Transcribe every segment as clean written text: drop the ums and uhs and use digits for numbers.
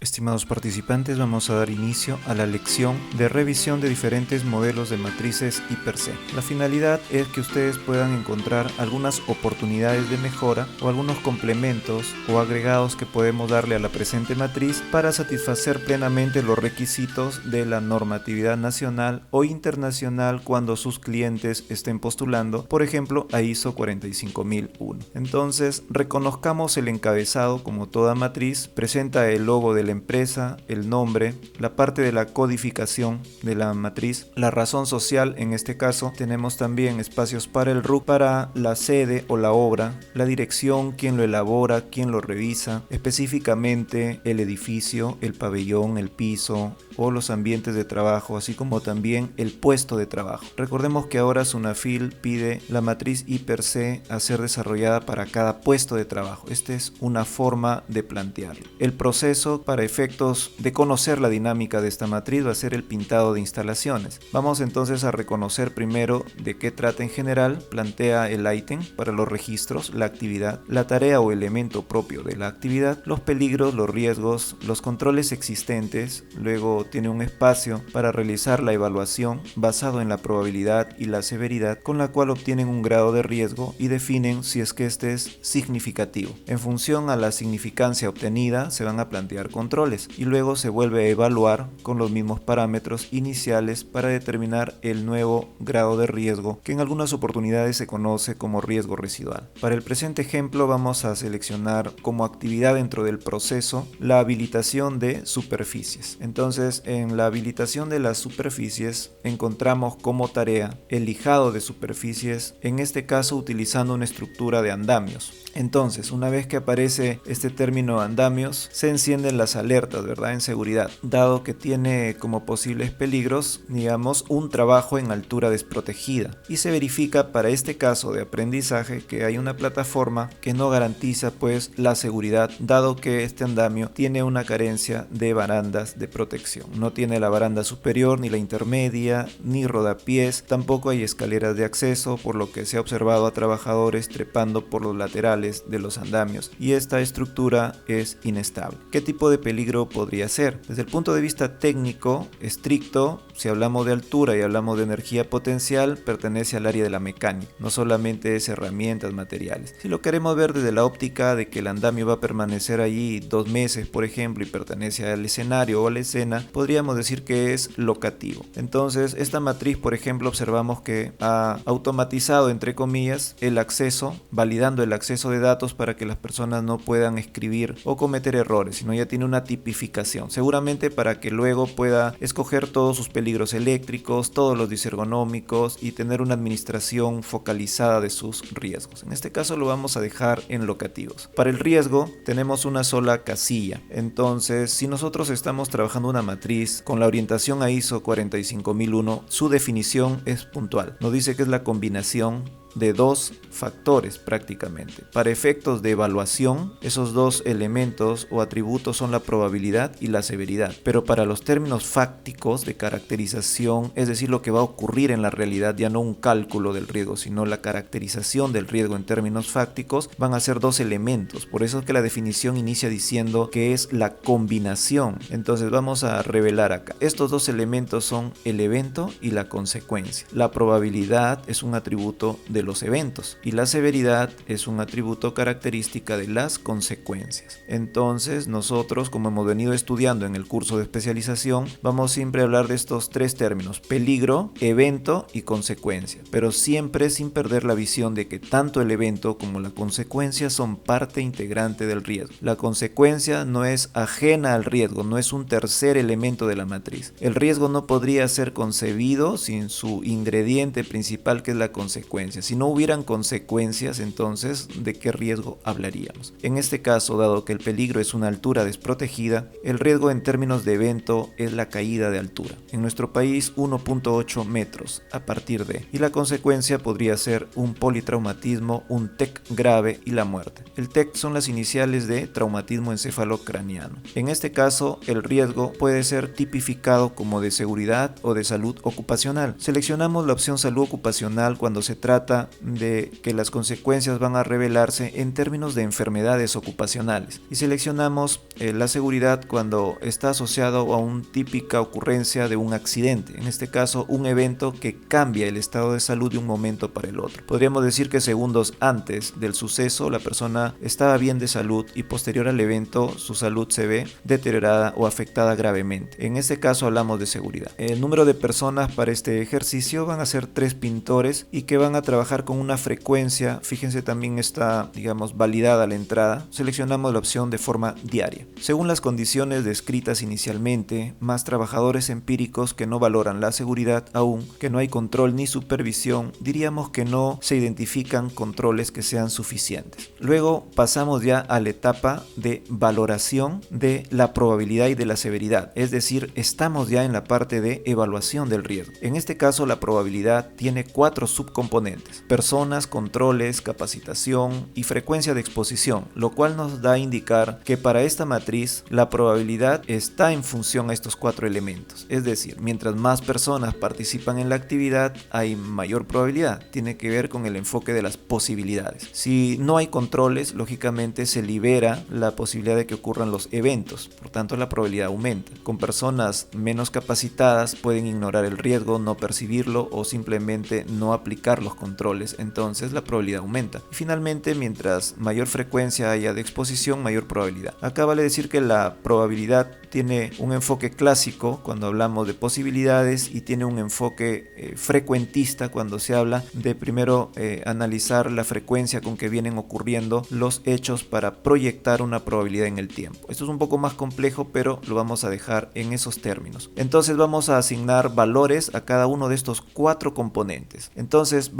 Estimados participantes, vamos a dar inicio a la lección de revisión de diferentes modelos de matrices I/C. La finalidad es que ustedes puedan encontrar algunas oportunidades de mejora o algunos complementos o agregados que podemos darle a la presente matriz para satisfacer plenamente los requisitos de la normatividad nacional o internacional cuando sus clientes estén postulando, por ejemplo, a ISO 45001. Entonces, reconozcamos el encabezado. Como toda matriz, presenta el logo de la empresa, el nombre, la parte de la codificación de la matriz, la razón social. En este caso tenemos también espacios para el RUC, para la sede o la obra, la dirección, quién lo elabora, quién lo revisa, específicamente el edificio, el pabellón, el piso o los ambientes de trabajo, así como también el puesto de trabajo. Recordemos que ahora Sunafil pide la matriz I/C a ser desarrollada para cada puesto de trabajo. Esta es una forma de plantearlo. El proceso para efectos de conocer la dinámica de esta matriz va a ser el pintado de instalaciones. Vamos entonces a reconocer primero de qué trata en general. Plantea el ítem para los registros, la actividad, la tarea o elemento propio de la actividad, los peligros, los riesgos, los controles existentes. Luego tiene un espacio para realizar la evaluación basado en la probabilidad y la severidad, con la cual obtienen un grado de riesgo y definen si es que este es significativo. En función a la significancia obtenida se van a plantear controles y luego se vuelve a evaluar con los mismos parámetros iniciales para determinar el nuevo grado de riesgo, que en algunas oportunidades se conoce como riesgo residual. Para el presente ejemplo vamos a seleccionar como actividad dentro del proceso la habilitación de superficies. Entonces, en la habilitación de las superficies encontramos como tarea el lijado de superficies, en este caso utilizando una estructura de andamios. Entonces, una vez que aparece este término andamios, se encienden las alertas, ¿verdad?, en seguridad, dado que tiene como posibles peligros, digamos, un trabajo en altura desprotegida, y se verifica para este caso de aprendizaje que hay una plataforma que no garantiza pues la seguridad, dado que este andamio tiene una carencia de barandas de protección. No tiene la baranda superior, ni la intermedia, ni rodapiés, tampoco hay escaleras de acceso, por lo que se ha observado a trabajadores trepando por los laterales de los andamios, y esta estructura es inestable. ¿Qué tipo de peligro podría ser? Desde el punto de vista técnico estricto, si hablamos de altura y hablamos de energía potencial, pertenece al área de la mecánica, no solamente es herramientas, materiales. Si lo queremos ver desde la óptica de que el andamio va a permanecer allí 2 meses, por ejemplo, y pertenece al escenario o a la escena, podríamos decir que es locativo. Entonces, esta matriz, por ejemplo, observamos que ha automatizado, entre comillas, el acceso, validando el acceso de datos para que las personas no puedan escribir o cometer errores, sino ya tiene una tipificación, seguramente para que luego pueda escoger todos sus peligros eléctricos, todos los disergonómicos y tener una administración focalizada de sus riesgos. En este caso lo vamos a dejar en locativos. Para el riesgo tenemos una sola casilla. Entonces, si nosotros estamos trabajando una matriz con la orientación a ISO 45001, su definición es puntual. Nos dice que es la combinación de 2 factores prácticamente. Para efectos de evaluación, esos 2 elementos o atributos son la probabilidad y la severidad. Pero para los términos fácticos de caracterización, es decir, lo que va a ocurrir en la realidad, ya no un cálculo del riesgo, sino la caracterización del riesgo en términos fácticos, van a ser 2 elementos. Por eso es que la definición inicia diciendo que es la combinación. Entonces vamos a revelar acá. Estos 2 elementos son el evento y la consecuencia. La probabilidad es un atributo de los eventos y la severidad es un atributo característica de las consecuencias. Entonces, nosotros, como hemos venido estudiando en el curso de especialización, vamos siempre a hablar de estos 3 términos: peligro, evento y consecuencia, pero siempre sin perder la visión de que tanto el evento como la consecuencia son parte integrante del riesgo. La consecuencia no es ajena al riesgo, no es un tercer elemento de la matriz. El riesgo no podría ser concebido sin su ingrediente principal, que es la consecuencia. Si no hubieran consecuencias, entonces, ¿de qué riesgo hablaríamos? En este caso, dado que el peligro es una altura desprotegida, el riesgo en términos de evento es la caída de altura. En nuestro país, 1.8 metros a partir de. Y la consecuencia podría ser un politraumatismo, un TEC grave y la muerte. El TEC son las iniciales de traumatismo encefalocraniano. En este caso, el riesgo puede ser tipificado como de seguridad o de salud ocupacional. Seleccionamos la opción salud ocupacional cuando se trata cuenta de que las consecuencias van a revelarse en términos de enfermedades ocupacionales y seleccionamos la seguridad cuando está asociado a una típica ocurrencia de un accidente, en este caso un evento que cambia el estado de salud de un momento para el otro. Podríamos decir que segundos antes del suceso la persona estaba bien de salud y posterior al evento su salud se ve deteriorada o afectada gravemente. En este caso hablamos de seguridad. El número de personas para este ejercicio van a ser 3 pintores y que van a trabajar con una frecuencia, fíjense también está validada la entrada, seleccionamos la opción de forma diaria. Según las condiciones descritas inicialmente, más trabajadores empíricos que no valoran la seguridad aún, que no hay control ni supervisión, diríamos que no se identifican controles que sean suficientes. Luego pasamos ya a la etapa de valoración de la probabilidad y de la severidad, es decir, estamos ya en la parte de evaluación del riesgo. En este caso la probabilidad tiene 4 subcomponentes: personas, controles, capacitación y frecuencia de exposición, lo cual nos da a indicar que para esta matriz la probabilidad está en función a estos 4 elementos, es decir, mientras más personas participan en la actividad hay mayor probabilidad. Tiene que ver con el enfoque de las posibilidades. Si no hay controles, lógicamente se libera la posibilidad de que ocurran los eventos, por tanto la probabilidad aumenta. Con personas menos capacitadas pueden ignorar el riesgo, no percibirlo o simplemente no aplicar los controles, entonces la probabilidad aumenta. Y finalmente, mientras mayor frecuencia haya de exposición, mayor probabilidad. Acá vale decir que la probabilidad tiene un enfoque clásico cuando hablamos de posibilidades y tiene un enfoque frecuentista cuando se habla de primero analizar la frecuencia con que vienen ocurriendo los hechos para proyectar una probabilidad en el tiempo. Esto es un poco más complejo, pero lo vamos a dejar en esos términos. Entonces vamos a asignar valores a cada uno de estos 4 componentes. Entonces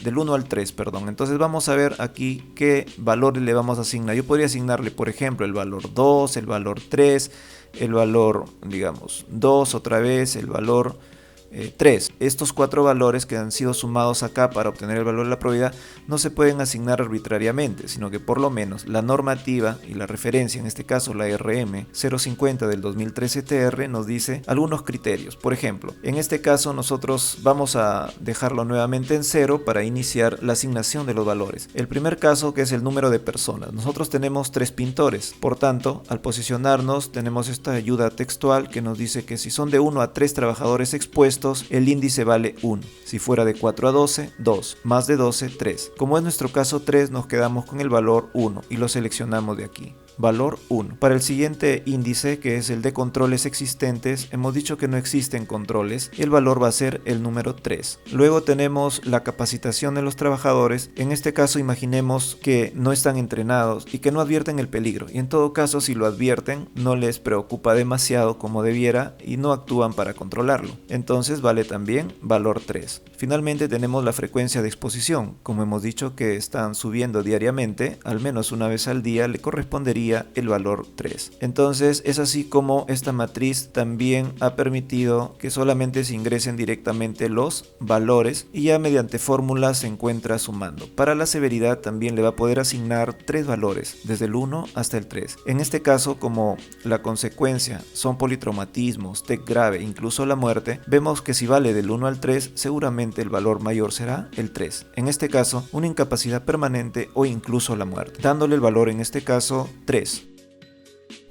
del 1 al 3, perdón. Entonces vamos a ver aquí qué valores le vamos a asignar. Yo podría asignarle, por ejemplo, el valor 2, el valor 3, el valor, 2 otra vez, el valor 3. Estos 4 valores que han sido sumados acá para obtener el valor de la probabilidad no se pueden asignar arbitrariamente, sino que por lo menos la normativa y la referencia, en este caso la RM 050 del 2013 TR, nos dice algunos criterios. Por ejemplo, en este caso nosotros vamos a dejarlo nuevamente en 0 para iniciar la asignación de los valores. El primer caso, que es el número de personas. Nosotros tenemos 3 pintores, por tanto, al posicionarnos tenemos esta ayuda textual que nos dice que si son de 1 a 3 trabajadores expuestos, el índice vale 1. Si fuera de 4 a 12, 2. Más de 12, 3. Como es nuestro caso 3, nos quedamos con el valor 1 y lo seleccionamos de aquí. Valor 1. Para el siguiente índice, que es el de controles existentes, hemos dicho que no existen controles y el valor va a ser el número 3. Luego tenemos la capacitación de los trabajadores. En este caso imaginemos que no están entrenados y que no advierten el peligro, y en todo caso si lo advierten no les preocupa demasiado como debiera y no actúan para controlarlo. Entonces vale también valor 3. Finalmente tenemos la frecuencia de exposición. Como hemos dicho que están subiendo diariamente, al menos una vez al día le correspondería el valor 3. Entonces es así como esta matriz también ha permitido que solamente se ingresen directamente los valores y ya mediante fórmulas se encuentra sumando. Para la severidad también le va a poder asignar 3 valores, desde el 1 hasta el 3. En este caso, como la consecuencia son politraumatismos, TEC grave, incluso la muerte, vemos que si vale del 1 al 3, seguramente el valor mayor será el 3. En este caso, una incapacidad permanente o incluso la muerte, dándole el valor en este caso 3.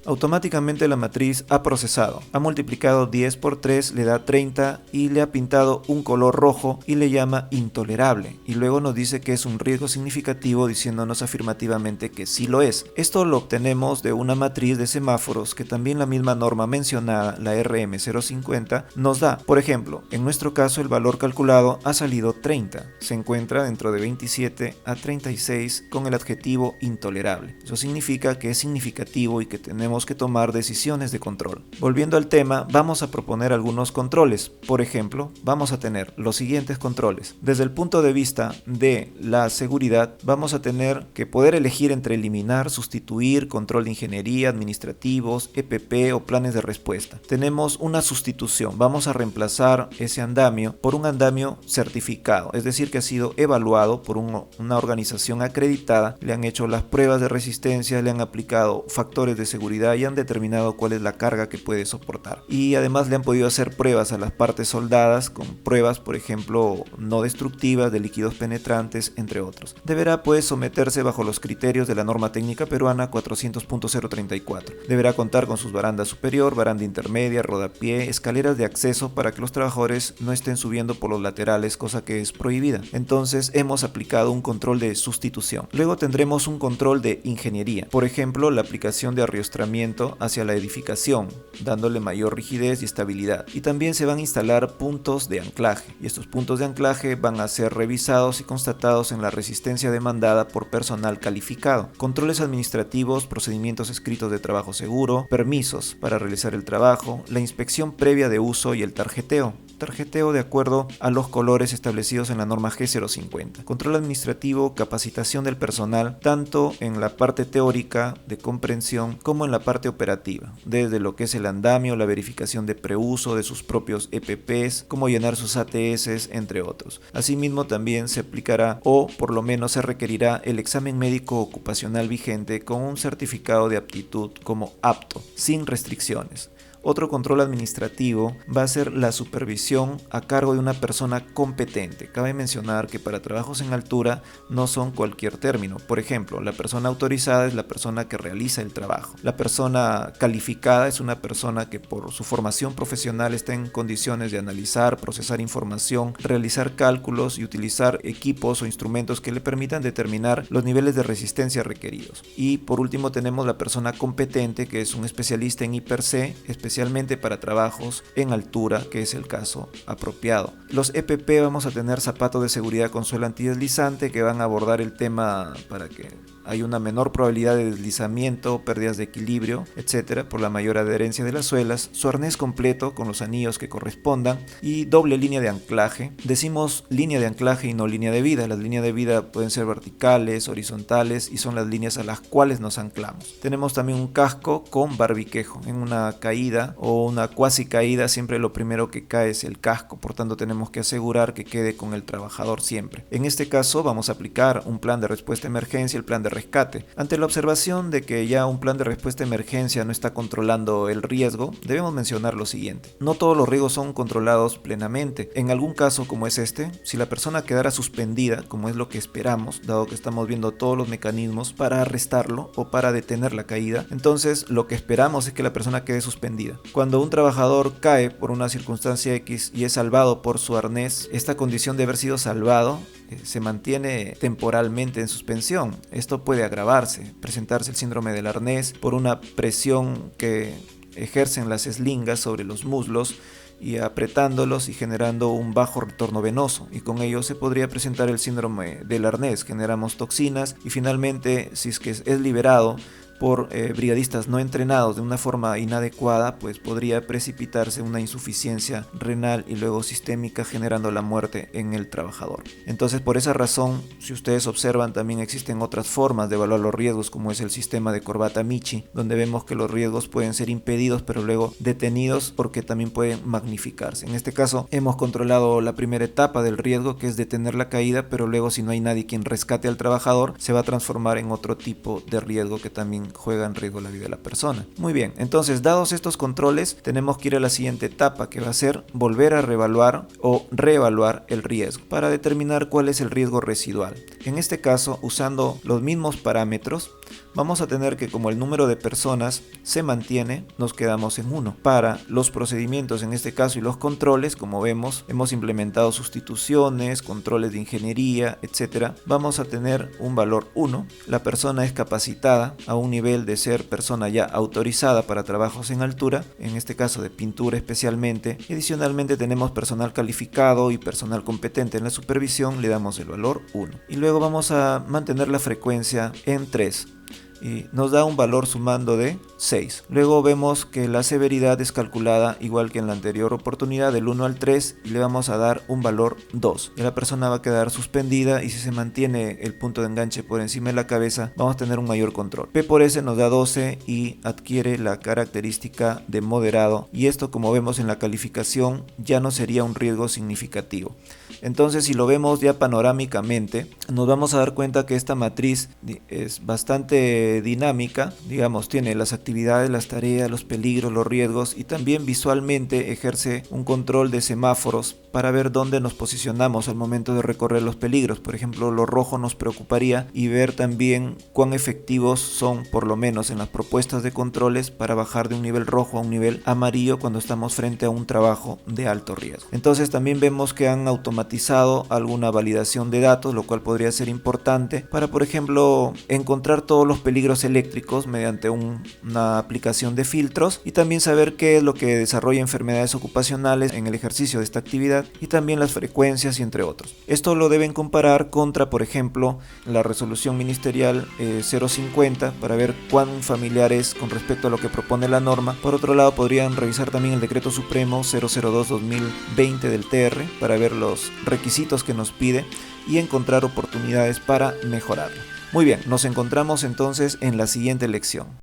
Automáticamente la matriz ha procesado, ha multiplicado 10 por 3, le da 30 y le ha pintado un color rojo y le llama intolerable, y luego nos dice que es un riesgo significativo, diciéndonos afirmativamente que sí lo es. Esto lo obtenemos de una matriz de semáforos que también la misma norma mencionada, la RM 050, nos da. Por ejemplo, en nuestro caso el valor calculado ha salido 30, se encuentra dentro de 27 a 36 con el adjetivo intolerable. Eso significa que es significativo y que tenemos que tomar decisiones de control. Volviendo al tema, vamos a proponer algunos controles. Por ejemplo, vamos a tener los siguientes controles. Desde el punto de vista de la seguridad, vamos a tener que poder elegir entre eliminar, sustituir, control de ingeniería, administrativos, EPP o planes de respuesta. Tenemos una sustitución. Vamos a reemplazar ese andamio por un andamio certificado, es decir, que ha sido evaluado por una organización acreditada, le han hecho las pruebas de resistencia, le han aplicado factores de seguridad seguridad y han determinado cuál es la carga que puede soportar. Y además le han podido hacer pruebas a las partes soldadas con pruebas, por ejemplo, no destructivas de líquidos penetrantes, entre otros. Deberá pues someterse bajo los criterios de la norma técnica peruana 400.034. Deberá contar con sus barandas superior, baranda intermedia, rodapié, escaleras de acceso para que los trabajadores no estén subiendo por los laterales, cosa que es prohibida. Entonces hemos aplicado un control de sustitución. Luego tendremos un control de ingeniería, por ejemplo la aplicación de arriostramiento hacia la edificación, dándole mayor rigidez y estabilidad. Y también se van a instalar puntos de anclaje, y estos puntos de anclaje van a ser revisados y constatados en la resistencia demandada por personal calificado. Controles administrativos, procedimientos escritos de trabajo seguro, permisos para realizar el trabajo, la inspección previa de uso y el tarjeteo de acuerdo a los colores establecidos en la norma G050. Control administrativo, capacitación del personal, tanto en la parte teórica de comprensión como en la parte operativa, desde lo que es el andamio, la verificación de preuso de sus propios EPPs, cómo llenar sus ATS, entre otros. Asimismo también se aplicará o por lo menos se requerirá el examen médico ocupacional vigente con un certificado de aptitud como apto, sin restricciones. Otro control administrativo va a ser la supervisión a cargo de una persona competente. Cabe mencionar que para trabajos en altura no son cualquier término. Por ejemplo, la persona autorizada es la persona que realiza el trabajo. La persona calificada es una persona que por su formación profesional está en condiciones de analizar, procesar información, realizar cálculos y utilizar equipos o instrumentos que le permitan determinar los niveles de resistencia requeridos. Y por último tenemos la persona competente, que es un especialista en I+C, especialmente para trabajos en altura, que es el caso apropiado. Los EPP vamos a tener zapatos de seguridad con suela antideslizante que van a abordar el tema para que hay una menor probabilidad de deslizamiento, pérdidas de equilibrio, etcétera, por la mayor adherencia de las suelas, su arnés completo con los anillos que correspondan y doble línea de anclaje. Decimos línea de anclaje y no línea de vida. Las líneas de vida pueden ser verticales, horizontales y son las líneas a las cuales nos anclamos. Tenemos también un casco con barbiquejo. En una caída o una cuasi caída siempre lo primero que cae es el casco, por tanto tenemos que asegurar que quede con el trabajador siempre. En este caso vamos a aplicar un plan de respuesta a emergencia, el plan de rescate. Ante la observación de que ya un plan de respuesta a emergencia no está controlando el riesgo, debemos mencionar lo siguiente: no todos los riesgos son controlados plenamente. En algún caso como es este, si la persona quedara suspendida, como es lo que esperamos, dado que estamos viendo todos los mecanismos para arrestarlo o para detener la caída, entonces lo que esperamos es que la persona quede suspendida. Cuando un trabajador cae por una circunstancia X y es salvado por su arnés, esta condición de haber sido salvado se mantiene temporalmente en suspensión. Esto puede agravarse, presentarse el síndrome del arnés por una presión que ejercen las eslingas sobre los muslos y apretándolos y generando un bajo retorno venoso, y con ello se podría presentar el síndrome del arnés. Generamos toxinas y finalmente, si es que es liberado por brigadistas no entrenados de una forma inadecuada, pues podría precipitarse una insuficiencia renal y luego sistémica, generando la muerte en el trabajador. Entonces, por esa razón, si ustedes observan, también existen otras formas de evaluar los riesgos, como es el sistema de Corbata-Michi, donde vemos que los riesgos pueden ser impedidos pero luego detenidos porque también pueden magnificarse. En este caso hemos controlado la primera etapa del riesgo, que es detener la caída, pero luego, si no hay nadie quien rescate al trabajador, se va a transformar en otro tipo de riesgo que también juega en riesgo la vida de la persona. Muy bien, entonces dados estos controles, tenemos que ir a la siguiente etapa, que va a ser volver a reevaluar o reevaluar el riesgo para determinar cuál es el riesgo residual. En este caso, usando los mismos parámetros, vamos a tener que, como el número de personas se mantiene, nos quedamos en 1. Para los procedimientos, en este caso, y los controles, como vemos, hemos implementado sustituciones, controles de ingeniería, etcétera. Vamos a tener un valor 1. La persona es capacitada a un nivel de ser persona ya autorizada para trabajos en altura, en este caso de pintura especialmente. Y adicionalmente tenemos personal calificado y personal competente en la supervisión, le damos el valor 1. Y luego vamos a mantener la frecuencia en 3. Y nos da un valor sumando de 6. Luego vemos que la severidad es calculada igual que en la anterior oportunidad, del 1 al 3, y le vamos a dar un valor 2. Y la persona va a quedar suspendida, y si se mantiene el punto de enganche por encima de la cabeza, vamos a tener un mayor control. P por S nos da 12 y adquiere la característica de moderado, y esto, como vemos en la calificación, ya no sería un riesgo significativo. Entonces, si lo vemos ya panorámicamente, nos vamos a dar cuenta que esta matriz es bastante dinámica, digamos, tiene las actividades, las tareas, los peligros, los riesgos, y también visualmente ejerce un control de semáforos para ver dónde nos posicionamos al momento de recorrer los peligros. Por ejemplo, lo rojo nos preocuparía, y ver también cuán efectivos son, por lo menos en las propuestas de controles, para bajar de un nivel rojo a un nivel amarillo cuando estamos frente a un trabajo de alto riesgo. Entonces también vemos que han automatizado alguna validación de datos, lo cual podría ser importante para, por ejemplo, encontrar todos los peligros eléctricos mediante una aplicación de filtros, y también saber qué es lo que desarrolla enfermedades ocupacionales en el ejercicio de esta actividad, y también las frecuencias, y entre otros. Esto lo deben comparar contra, por ejemplo, la resolución ministerial 050 para ver cuán familiar es con respecto a lo que propone la norma. Por otro lado, podrían revisar también el decreto supremo 002-2020 del TR para ver los requisitos que nos pide y encontrar oportunidades para mejorarlo. Muy bien, nos encontramos entonces en la siguiente lección.